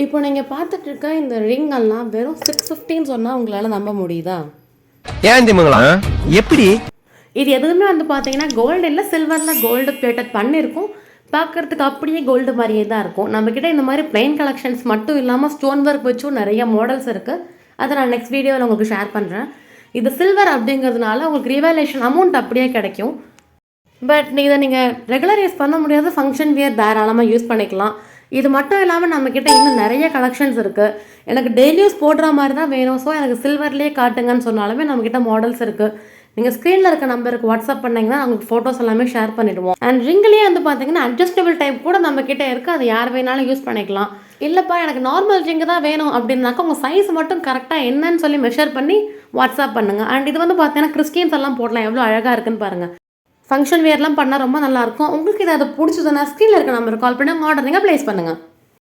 இப்போ நீங்கள் பார்த்துட்டு இருக்க இந்த ரிங் எல்லாம் வெறும் 650ன்னு சொன்னால் உங்களால் நம்ப முடியுதா? ஏன் திமுங்களா எப்படி? இது எதுவுமே வந்து பார்த்தீங்கன்னா கோல்டு இல்லை, சில்வரில் கோல்டு பிளேட்டட் பண்ணியிருக்கும். பார்க்குறதுக்கு அப்படியே கோல்டு மாதிரியே தான் இருக்கும். நம்மக்கிட்ட இந்த மாதிரி பிளைன் கலெக்ஷன்ஸ் மட்டும் இல்லாமல் ஸ்டோன் ஒர்க் வச்சும் நிறைய மாடல்ஸ் இருக்குது. அதை நான் நெக்ஸ்ட் வீடியோவில் உங்களுக்கு ஷேர் பண்ணுறேன். இது சில்வர் அப்படிங்கிறதுனால உங்களுக்கு ரிவாலேஷன் அமௌண்ட் அப்படியே கிடைக்கும். பட் இதை நீங்கள் ரெகுலர் யூஸ் பண்ண முடியாது, ஃபங்க்ஷன் வியர் தாராளமாக யூஸ் பண்ணிக்கலாம். இது மட்டும் இல்லாமல் நம்மக்கிட்ட இன்னும் நிறைய கலெக்ஷன்ஸ் இருக்குது. எனக்கு டெய்லி யூஸ் போடுற மாதிரி தான் வேணும், ஸோ எனக்கு சில்வர்லேயே காட்டுங்கன்னு சொன்னாலுமே நம்மக்கிட்ட மாடல்ஸ் இருக்குது. நீங்கள் ஸ்க்ரீனில் இருக்க நம்பருக்கு வாட்ஸ்அப் பண்ணிங்கன்னா உங்களுக்கு ஃபோட்டோஸ் எல்லாமே ஷேர் பண்ணிவிடுவோம். அண்ட் ரிங்லேயே வந்து பார்த்தீங்கன்னா அட்ஜஸ்டபிள் டைப் கூட நம்மக்கிட்ட இருக்குது. அது யார் வேணாலும் யூஸ் பண்ணிக்கலாம். இல்லைப்பா எனக்கு நார்மல் ரிங்கு தான் வேணும் அப்படின்னாக்கா உங்கள் சைஸ் மட்டும் கரெக்டாக என்னன்னு சொல்லி மெஷர் பண்ணி வாட்ஸ்அப் பண்ணுங்கள். அண்ட் இது வந்து பார்த்தீங்கன்னா கிறிஸ்டியன்ஸ் எல்லாம் போடலாம், எவ்வளோ அழகாக இருக்குன்னு பாருங்கள். ஃபங்க்ஷன் வியர்லாம் பண்ணால் ரொம்ப நல்லாயிருக்கும். உங்களுக்கு இதை பிடிச்சதுன்னா ஸ்க்ரீனில் இருக்க நம்பருக்கு கால் பண்ணி உங்கள் ஆர்டர் நீங்கள் ப்ளேஸ் பண்ணுங்கள்.